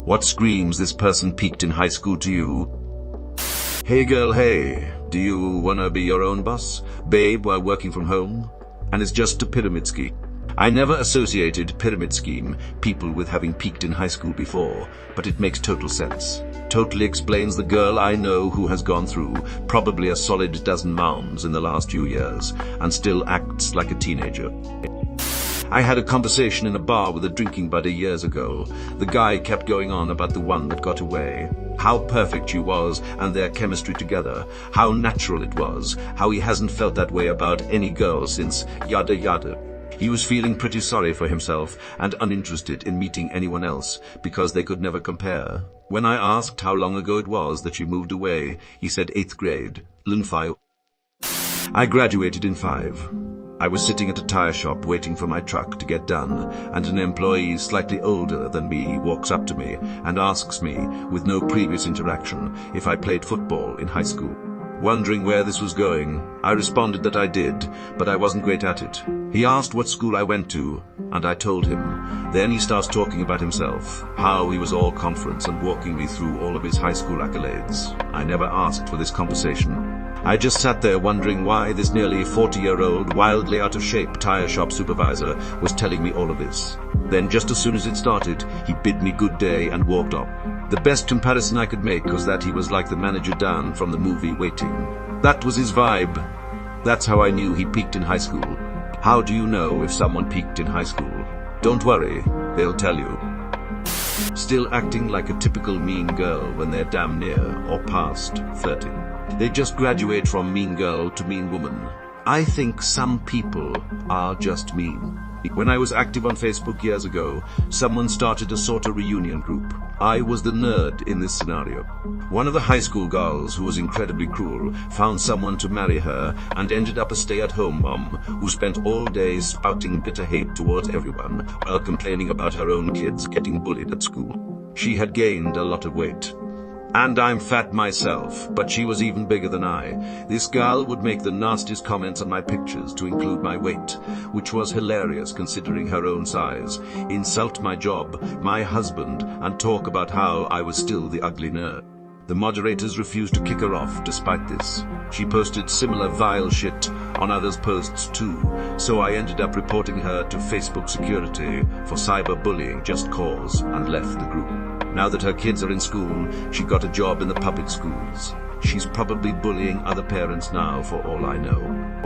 What screams this person peaked in high school to you? Hey girl, hey, do you wanna be your own boss, babe, while working from home? And it's just a pyramid scheme. I never associated pyramid scheme people with having peaked in high school before, but it makes total sense. Totally explains the girl I know who has gone through probably a solid dozen moms in the last few years and still acts like a teenager. I had a conversation in a bar with a drinking buddy years ago. The guy kept going on about the one that got away. How perfect she was and their chemistry together. How natural it was. How he hasn't felt that way about any girl since yada yada. He was feeling pretty sorry for himself and uninterested in meeting anyone else because they could never compare. When I asked how long ago it was that she moved away, he said 8th grade. Lofi. I graduated in 5. I was sitting at a tire shop waiting for my truck to get done, and an employee slightly older than me walks up to me and asks me, with no previous interaction, if I played football in high school. Wondering where this was going, I responded that I did, but I wasn't great at it. He asked what school I went to, and I told him. Then he starts talking about himself, how he was all conference and walking me through all of his high school accolades. I never asked for this conversation. I just sat there wondering why this nearly 40-year-old, wildly out of shape tire shop supervisor was telling me all of this. Then just as soon as it started, he bid me good day and walked off. The best comparison I could make was that he was like the manager Dan from the movie Waiting. That was his vibe. That's how I knew he peaked in high school. How do you know if someone peaked in high school? Don't worry, they'll tell you. Still acting like a typical mean girl when they're damn near or past 30. They just graduate from mean girl to mean woman. I think some people are just mean. When I was active on Facebook years ago, someone started a sort of reunion group. I was the nerd in this scenario. One of the high school girls, who was incredibly cruel, found someone to marry her and ended up a stay-at-home mom who spent all day spouting bitter hate towards everyone while complaining about her own kids getting bullied at school. She had gained a lot of weight. And I'm fat myself, but she was even bigger than I. This girl would make the nastiest comments on my pictures to include my weight, which was hilarious considering her own size, insult my job, my husband, and talk about how I was still the ugly nerd. The moderators refused to kick her off despite this. She posted similar vile shit on others' posts too, so I ended up reporting her to Facebook security for cyberbullying just cause and left the group. Now that her kids are in school, she got a job in the public schools. She's probably bullying other parents now for all I know.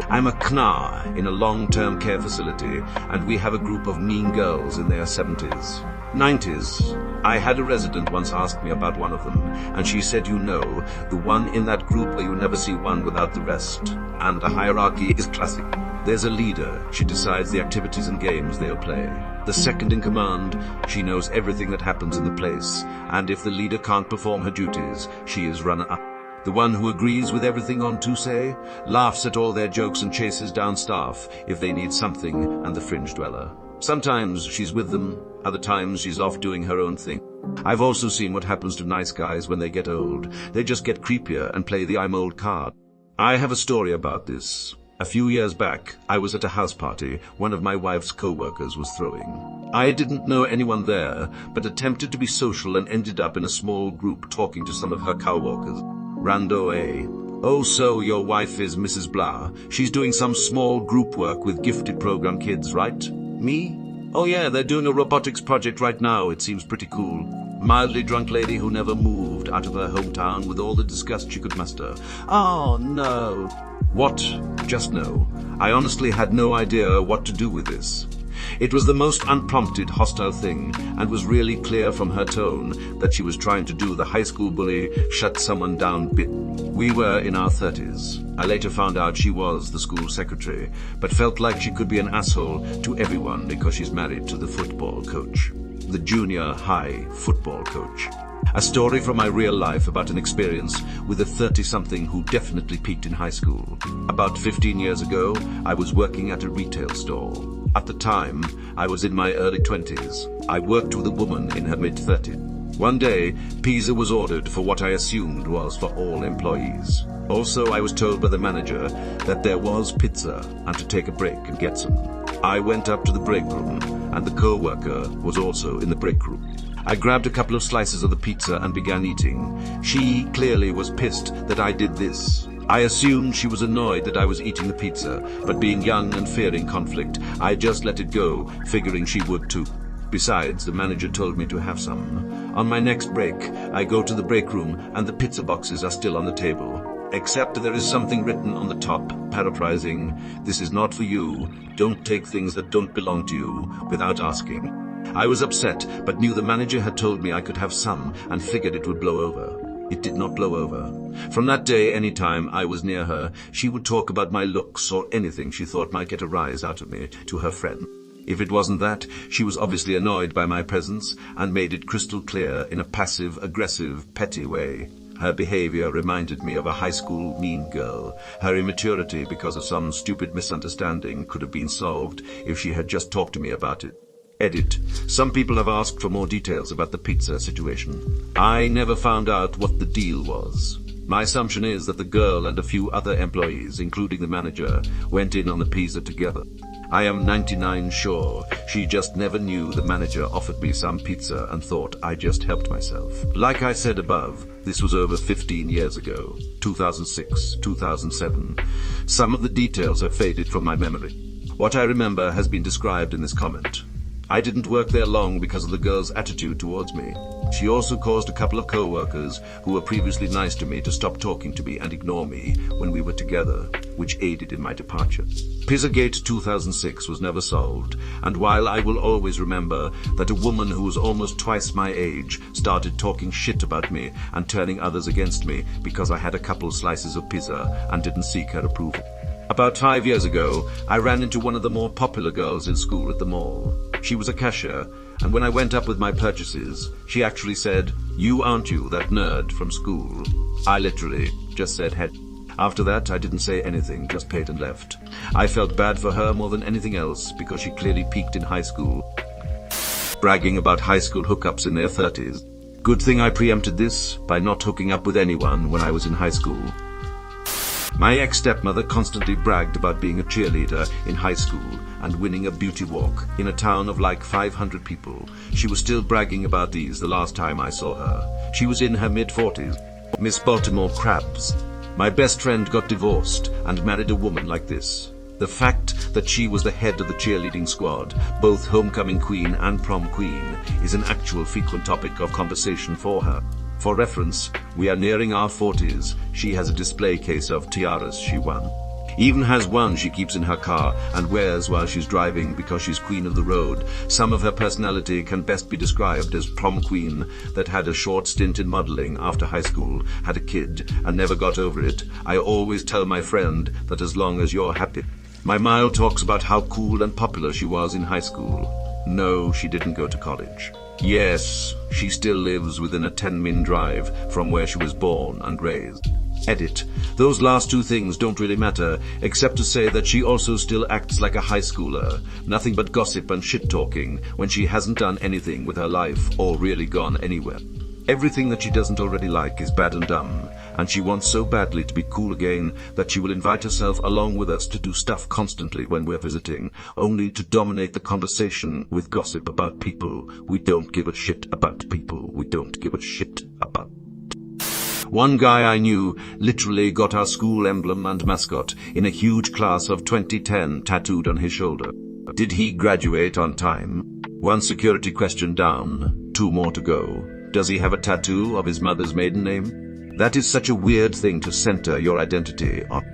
I'm a knar in a long-term care facility, and we have a group of mean girls in their 70s. 90s. I had a resident once ask me about one of them, and she said, you know, the one in that group where you never see one without the rest. And the hierarchy is classic. There's a leader. She decides the activities and games they'll play. The second in command, she knows everything that happens in the place, and if the leader can't perform her duties, she is runner-up. The one who agrees with everything on Tuesday, laughs at all their jokes and chases down staff if they need something, and the fringe dweller. Sometimes she's with them, other times she's off doing her own thing. I've also seen what happens to nice guys when they get old. They just get creepier and play the I'm old card. I have a story about this. A few years back, I was at a house party one of my wife's co-workers was throwing. I didn't know anyone there, but attempted to be social and ended up in a small group talking to some of her co-workers. Rando A. Oh, so your wife is Mrs. Blah. She's doing some small group work with gifted program kids, right? Me? Oh yeah, they're doing a robotics project right now. It seems pretty cool. Mildly drunk lady who never moved out of her hometown with all the disgust she could muster. Oh, no. What? Just no. I honestly had no idea what to do with this. It was the most unprompted, hostile thing, and was really clear from her tone that she was trying to do the high school bully, shut someone down bit. We were in our 30s. I later found out she was the school secretary, but felt like she could be an asshole to everyone because she's married to the football coach. The junior high football coach. A story from my real life about an experience with a 30-something who definitely peaked in high school. About 15 years ago, I was working at a retail store. At the time, I was in my early 20s. I worked with a woman in her mid-30s. One day, pizza was ordered for what I assumed was for all employees. Also, I was told by the manager that there was pizza and to take a break and get some. I went up to the break room, and the co-worker was also in the break room. I grabbed a couple of slices of the pizza and began eating. She clearly was pissed that I did this. I assumed she was annoyed that I was eating the pizza, but being young and fearing conflict, I just let it go, figuring she would too. Besides, the manager told me to have some. On my next break, I go to the break room and the pizza boxes are still on the table. Except there is something written on the top, paraphrasing, "This is not for you. Don't take things that don't belong to you without asking." I was upset, but knew the manager had told me I could have some and figured it would blow over. It did not blow over. From that day, any time I was near her, she would talk about my looks or anything she thought might get a rise out of me to her friend. If it wasn't that, she was obviously annoyed by my presence and made it crystal clear in a passive, aggressive, petty way. Her behavior reminded me of a high school mean girl. Her immaturity because of some stupid misunderstanding could have been solved if she had just talked to me about it. Edit. Some people have asked for more details about the pizza situation. I never found out what the deal was. My assumption is that the girl and a few other employees, including the manager, went in on the pizza together. I am 99 sure she just never knew the manager offered me some pizza and thought I just helped myself. Like I said above, this was over 15 years ago, 2006, 2007. Some of the details have faded from my memory. What I remember has been described in this comment. I didn't work there long because of the girl's attitude towards me. She also caused a couple of co-workers who were previously nice to me to stop talking to me and ignore me when we were together, which aided in my departure. Pizzagate 2006 was never solved, and while I will always remember that a woman who was almost twice my age started talking shit about me and turning others against me because I had a couple slices of pizza and didn't seek her approval. About 5 years ago, I ran into one of the more popular girls in school at the mall. She was a cashier, and when I went up with my purchases, she actually said, "You aren't you, that nerd from school?" I literally just said head. After that, I didn't say anything, just paid and left. I felt bad for her more than anything else because she clearly peaked in high school, bragging about high school hookups in their 30s. Good thing I preempted this by not hooking up with anyone when I was in high school. My ex-stepmother constantly bragged about being a cheerleader in high school and winning a beauty walk in a town of like 500 people. She was still bragging about these the last time I saw her. She was in her mid-40s. Miss Baltimore Crabs. My best friend got divorced and married a woman like this. The fact that she was the head of the cheerleading squad, both homecoming queen and prom queen, is an actual frequent topic of conversation for her. For reference, we are nearing our 40s. She has a display case of tiaras she won. Even has one she keeps in her car and wears while she's driving because she's queen of the road. Some of her personality can best be described as prom queen that had a short stint in modeling after high school, had a kid, and never got over it. I always tell my friend that as long as you're happy. My Mile talks about how cool and popular she was in high school. No, she didn't go to college. Yes, she still lives within a 10-min drive from where she was born and raised. Edit. Those last two things don't really matter, except to say that she also still acts like a high schooler. Nothing but gossip and shit-talking when she hasn't done anything with her life or really gone anywhere. Everything that she doesn't already like is bad and dumb, and she wants so badly to be cool again that she will invite herself along with us to do stuff constantly when we're visiting, only to dominate the conversation with gossip about people we don't give a shit about. People we don't give a shit about. One guy I knew literally got our school emblem and mascot in a huge class of 2010 tattooed on his shoulder. Did he graduate on time? One security question down, 2 more to go. Does he have a tattoo of his mother's maiden name? That is such a weird thing to center your identity on.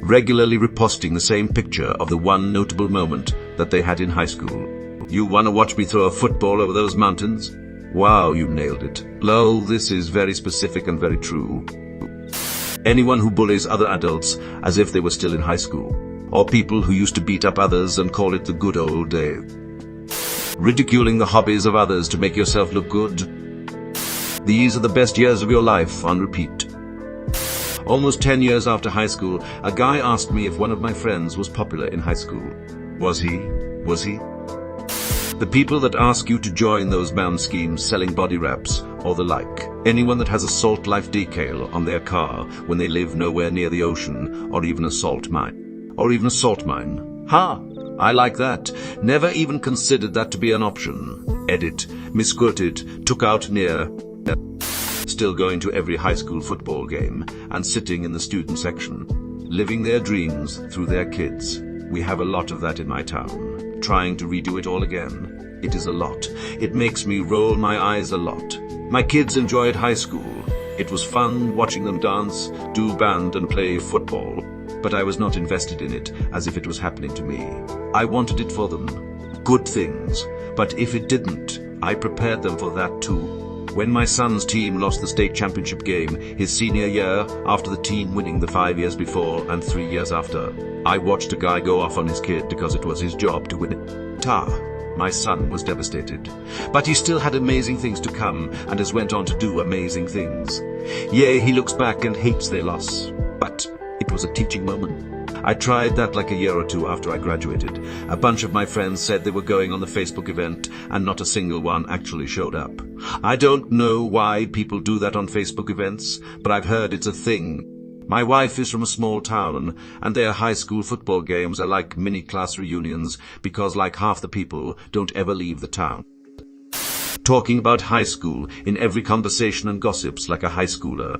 Regularly reposting the same picture of the one notable moment that they had in high school. You wanna watch me throw a football over those mountains? Wow, you nailed it. Lol, this is very specific and very true. Anyone who bullies other adults as if they were still in high school, or people who used to beat up others and call it the good old days. Ridiculing the hobbies of others to make yourself look good. These are the best years of your life on repeat. Almost 10 years after high school, a guy asked me if one of my friends was popular in high school. Was he? Was he? The people that ask you to join those man schemes selling body wraps or the like. Anyone that has a Salt Life decal on their car when they live nowhere near the ocean or even a salt mine. Or even a salt mine. Ha! I like that. Never even considered that to be an option. Edit. misquoted, took out near, still going to every high school football game and sitting in the student section, living their dreams through their kids. We have a lot of that in my town. Trying to redo it all again. It is a lot. It makes me roll my eyes a lot. My kids enjoyed high school. It was fun watching them dance, do band and play football. But I was not invested in it as if it was happening to me. I wanted it for them. Good things. But if it didn't, I prepared them for that too. When my son's team lost the state championship game his senior year after the team winning the 5 years before and 3 years after, I watched a guy go off on his kid because it was his job to win it. My son was devastated. But he still had amazing things to come and has went on to do amazing things. Yeah, he looks back and hates their loss. But it was a teaching moment. I tried that like a year or two after I graduated. A bunch of my friends said they were going on the Facebook event and not a single one actually showed up. I don't know why people do that on Facebook events, but I've heard it's a thing. My wife is from a small town, and their high school football games are like mini-class reunions because like half the people don't ever leave the town. Talking about high school in every conversation and gossips like a high schooler.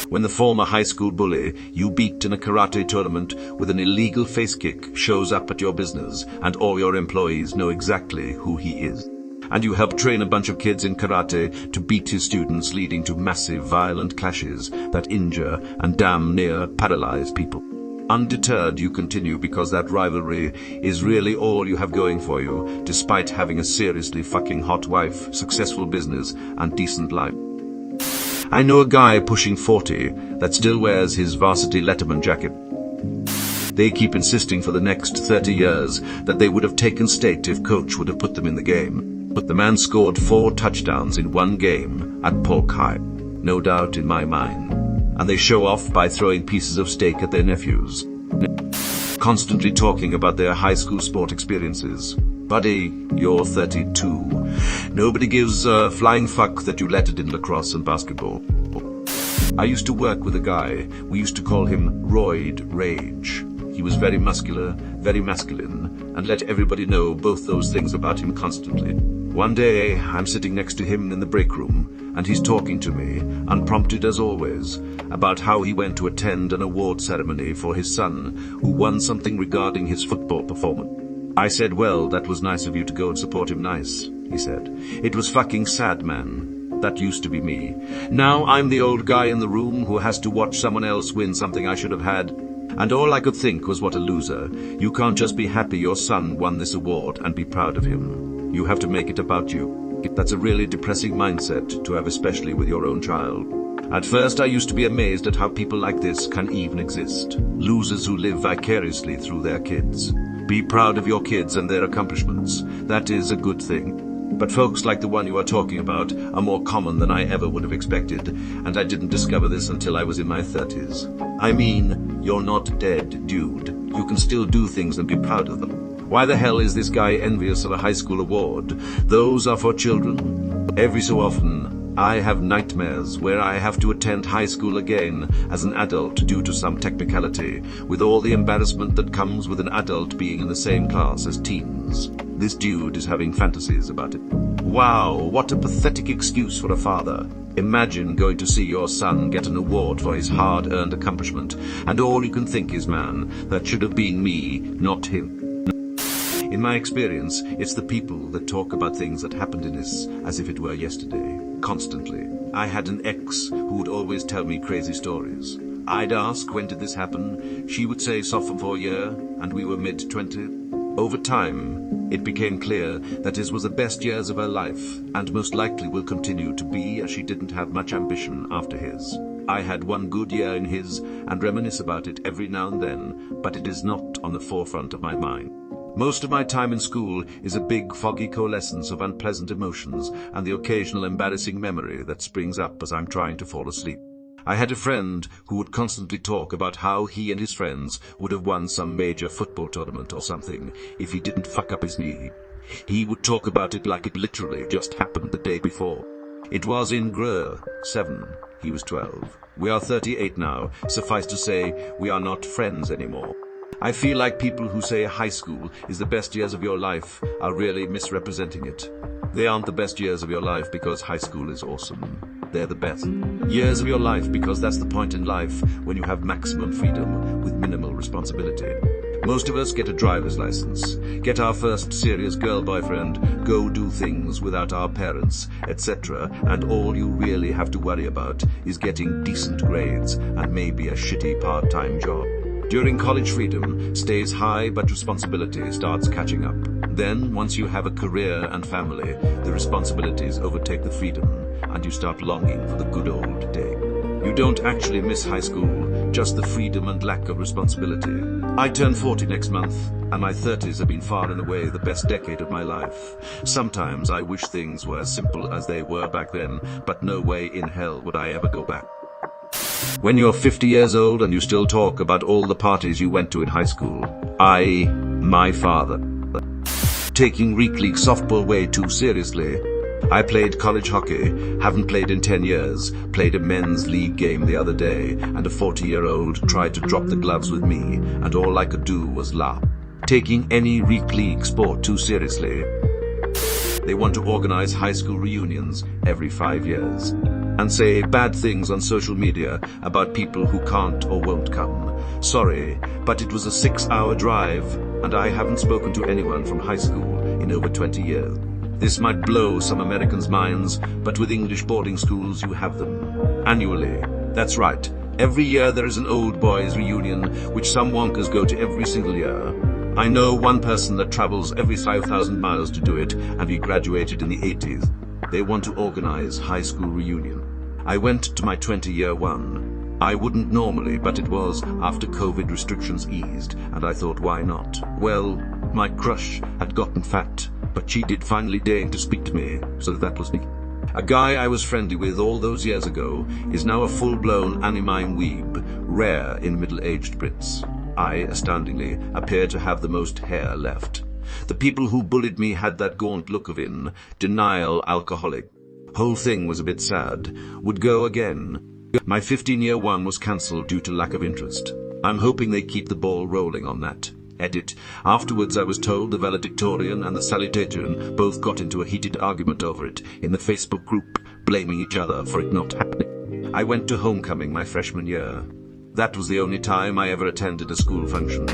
When the former high school bully you beat in a karate tournament with an illegal face kick shows up at your business and all your employees know exactly who he is. And you help train a bunch of kids in karate to beat his students, leading to massive violent clashes that injure and damn near paralyze people. Undeterred, you continue because that rivalry is really all you have going for you, despite having a seriously fucking hot wife, successful business, and decent life. I know a guy pushing 40 that still wears his varsity Letterman jacket. They keep insisting for the next 30 years that they would have taken state if coach would have put them in the game. But the man scored 4 touchdowns in one game at Polk High. No doubt in my mind. And they show off by throwing pieces of steak at their nephews. Constantly talking about their high school sport experiences. Buddy, you're 32. Nobody gives a flying fuck that you lettered in lacrosse and basketball. I used to work with a guy. We used to call him Roid Rage. He was very muscular, very masculine, and let everybody know both those things about him constantly. One day, I'm sitting next to him in the break room, and he's talking to me, unprompted as always, about how he went to attend an award ceremony for his son, who won something regarding his football performance. I said, well, that was nice of you to go and support him nice, he said. It was fucking sad, man. That used to be me. Now I'm the old guy in the room who has to watch someone else win something I should have had. And all I could think was what a loser. You can't just be happy your son won this award and be proud of him. You have to make it about you. That's a really depressing mindset to have, especially with your own child. At first I used to be amazed at how people like this can even exist. Losers who live vicariously through their kids. Be proud of your kids and their accomplishments. That is a good thing. But folks like the one you are talking about are more common than I ever would have expected, and I didn't discover this until I was in my 30s. I mean, you're not dead, dude. You can still do things and be proud of them. Why the hell is this guy envious of a high school award? Those are for children. Every so often, I have nightmares where I have to attend high school again as an adult due to some technicality, with all the embarrassment that comes with an adult being in the same class as teens. This dude is having fantasies about it. Wow, what a pathetic excuse for a father. Imagine going to see your son get an award for his hard-earned accomplishment, and all you can think is, man, that should have been me, not him. In my experience, it's the people that talk about things that happened in this as if it were yesterday, constantly. I had an ex who would always tell me crazy stories. I'd ask, when did this happen? She would say sophomore year, and we were mid-20s. Over time, it became clear that his was the best years of her life, and most likely will continue to be, as she didn't have much ambition after his. I had one good year in his, and reminisce about it every now and then, but it is not on the forefront of my mind. Most of my time in school is a big foggy coalescence of unpleasant emotions and the occasional embarrassing memory that springs up as I'm trying to fall asleep. I had a friend who would constantly talk about how he and his friends would have won some major football tournament or something if he didn't fuck up his knee. He would talk about it like it literally just happened the day before. It was in grade 7. He was 12. We are 38 now. Suffice to say, we are not friends anymore. I feel like people who say high school is the best years of your life are really misrepresenting it. They aren't the best years of your life because high school is awesome. They're the best years of your life because that's the point in life when you have maximum freedom with minimal responsibility. Most of us get a driver's license, get our first serious girl boyfriend, go do things without our parents, etc. And all you really have to worry about is getting decent grades and maybe a shitty part-time job. During college, freedom stays high, but responsibility starts catching up. Then, once you have a career and family, the responsibilities overtake the freedom, and you start longing for the good old day. You don't actually miss high school, just the freedom and lack of responsibility. I turn 40 next month, and my 30s have been far and away the best decade of my life. Sometimes I wish things were as simple as they were back then, but no way in hell would I ever go back. When you're 50 years old and you still talk about all the parties you went to in high school, my father, taking Greek League softball way too seriously. I played college hockey, haven't played in 10 years, played a men's league game the other day, and a 40-year-old tried to drop the gloves with me, and all I could do was laugh. Taking any Greek League sport too seriously. They want to organize high school reunions every 5 years, and say bad things on social media about people who can't or won't come. Sorry, but it was a 6-hour drive, and I haven't spoken to anyone from high school in over 20 years. This might blow some Americans' minds, but with English boarding schools you have them. Annually. That's right. Every year there is an old boys reunion, which some wonkers go to every single year. I know one person that travels every 5,000 miles to do it, and he graduated in the 80s. They want to organize high school reunion. I went to my 20-year one. I wouldn't normally, but it was after COVID restrictions eased, and I thought, why not? Well, my crush had gotten fat, but she did finally deign to speak to me, so that was me. A guy I was friendly with all those years ago is now a full-blown anime weeb, rare in middle-aged Brits. I, astoundingly, appear to have the most hair left. The people who bullied me had that gaunt look of denial alcoholic. Whole thing was a bit sad. Would go again. My 15-year one was cancelled due to lack of interest. I'm hoping they keep the ball rolling on that. Edit. Afterwards I was told the valedictorian and the salutatorian both got into a heated argument over it in the Facebook group, blaming each other for it not happening. I went to homecoming my freshman year. That was the only time I ever attended a school function.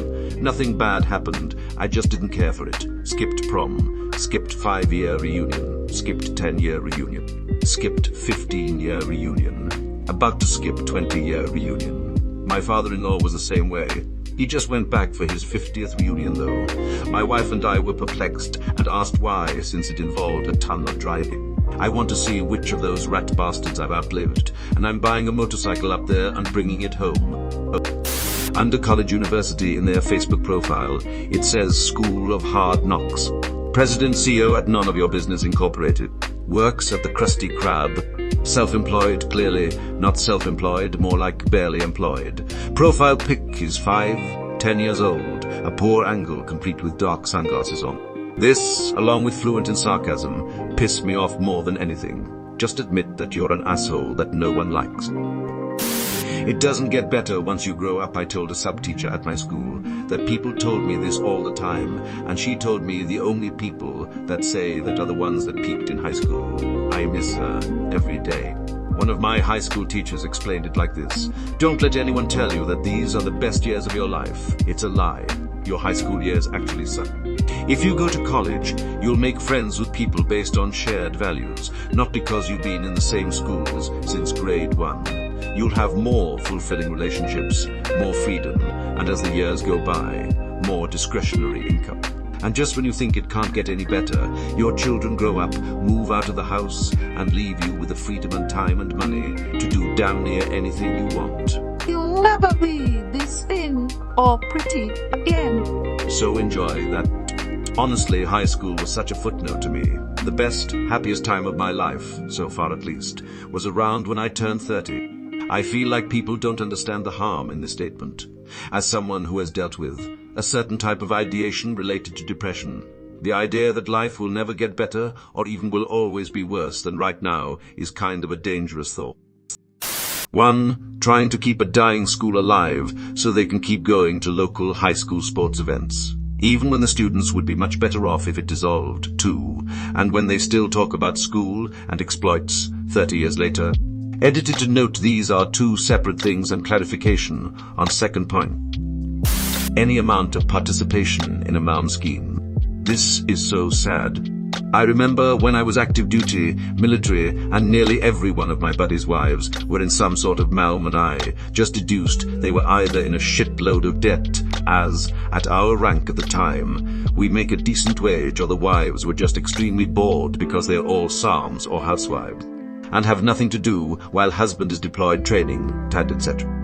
Nothing bad happened, I just didn't care for it. Skipped prom, skipped 5-year reunion, skipped 10-year reunion, skipped 15-year reunion, about to skip 20-year reunion. My father-in-law was the same way. He just went back for his 50th reunion though. My wife and I were perplexed and asked why, since it involved a ton of driving. I want to see which of those rat bastards I've outlived, and I'm buying a motorcycle up there and bringing it home. Under College University in their Facebook profile, it says School of Hard Knocks. President CEO at None of Your Business Incorporated. Works at the Krusty Krab. Self-employed, clearly. Not self-employed, more like barely employed. Profile pic is 10 years old. A poor angle complete with dark sunglasses on. This, along with fluent in sarcasm, pissed me off more than anything. Just admit that you're an asshole that no one likes. It doesn't get better once you grow up, I told a sub-teacher at my school. That people told me this all the time, and she told me the only people that say that are the ones that peaked in high school. I miss her every day. One of my high school teachers explained it like this. Don't let anyone tell you that these are the best years of your life. It's a lie. Your high school years actually suck. If you go to college, you'll make friends with people based on shared values, not because you've been in the same schools since grade 1. You'll have more fulfilling relationships, more freedom, and as the years go by, more discretionary income. And just when you think it can't get any better, your children grow up, move out of the house, and leave you with the freedom and time and money to do damn near anything you want. You'll never be this thin or pretty again. So enjoy that. Honestly, high school was such a footnote to me. The best, happiest time of my life, so far at least, was around when I turned 30. I feel like people don't understand the harm in this statement. As someone who has dealt with a certain type of ideation related to depression, the idea that life will never get better or even will always be worse than right now is kind of a dangerous thought. 1. Trying to keep a dying school alive so they can keep going to local high school sports events. even when the students would be much better off if it dissolved, too, and when they still talk about school and exploits 30 years later. Edited to note these are two separate things and clarification on second point. Any amount of participation in a Malm scheme. This is so sad. I remember when I was active duty, military, and nearly every one of my buddies' wives were in some sort of Malm, and I just deduced they were either in a shitload of debt, as, at our rank at the time, we make a decent wage, or the wives were just extremely bored because they're all psalms or housewives, and have nothing to do while husband is deployed training, etc.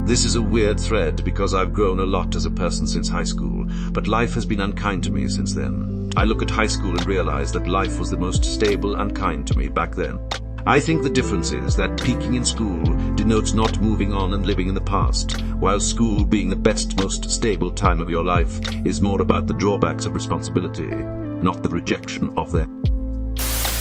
This is a weird thread because I've grown a lot as a person since high school, but life has been unkind to me since then. I look at high school and realize that life was the most stable and kind to me back then. I think the difference is that peaking in school denotes not moving on and living in the past, while school being the best, most stable time of your life is more about the drawbacks of responsibility, not the rejection of them.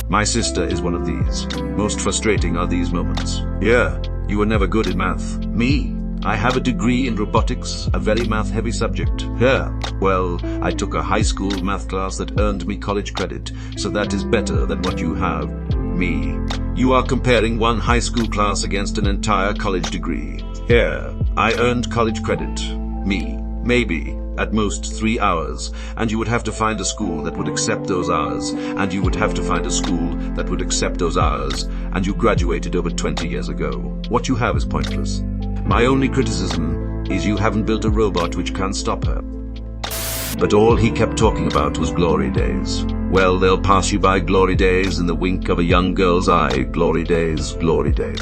My sister is one of these. Most frustrating are these moments. Yeah, you were never good in math. Me? I have a degree in robotics, a very math-heavy subject. Yeah, well, I took a high school math class that earned me college credit, so that is better than what you have. Me. You are comparing one high school class against an entire college degree. Here, I earned college credit. Me. Maybe, at most 3 hours, and you would have to find a school that would accept those hours, and you would have to find a school that would accept those hours, and you graduated over 20 years ago. What you have is pointless. My only criticism is you haven't built a robot which can stop her. But all he kept talking about was glory days. Well, they'll pass you by, glory days, in the wink of a young girl's eye. Glory days, glory days.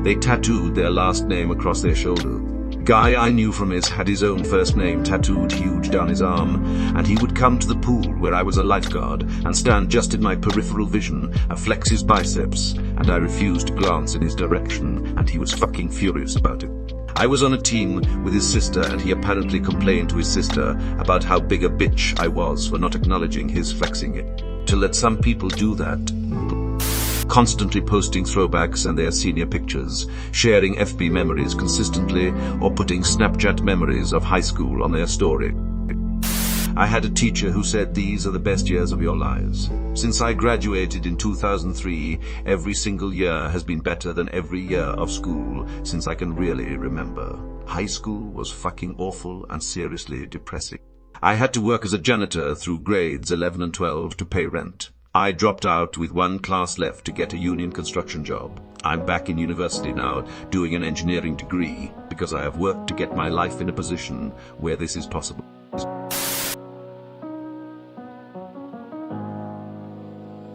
They tattooed their last name across their shoulder. Guy I knew from his had his own first name tattooed huge down his arm, and he would come to the pool where I was a lifeguard and stand just in my peripheral vision and flex his biceps, and I refused to glance in his direction, and he was fucking furious about it. I was on a team with his sister, and he apparently complained to his sister about how big a bitch I was for not acknowledging his flexing it. To let some people do that. Constantly posting throwbacks and their senior pictures, sharing FB memories consistently, or putting Snapchat memories of high school on their story. I had a teacher who said these are the best years of your lives. Since I graduated in 2003, every single year has been better than every year of school since I can really remember. High school was fucking awful and seriously depressing. I had to work as a janitor through grades 11 and 12 to pay rent. I dropped out with one class left to get a union construction job. I'm back in university now, doing an engineering degree, because I have worked to get my life in a position where this is possible.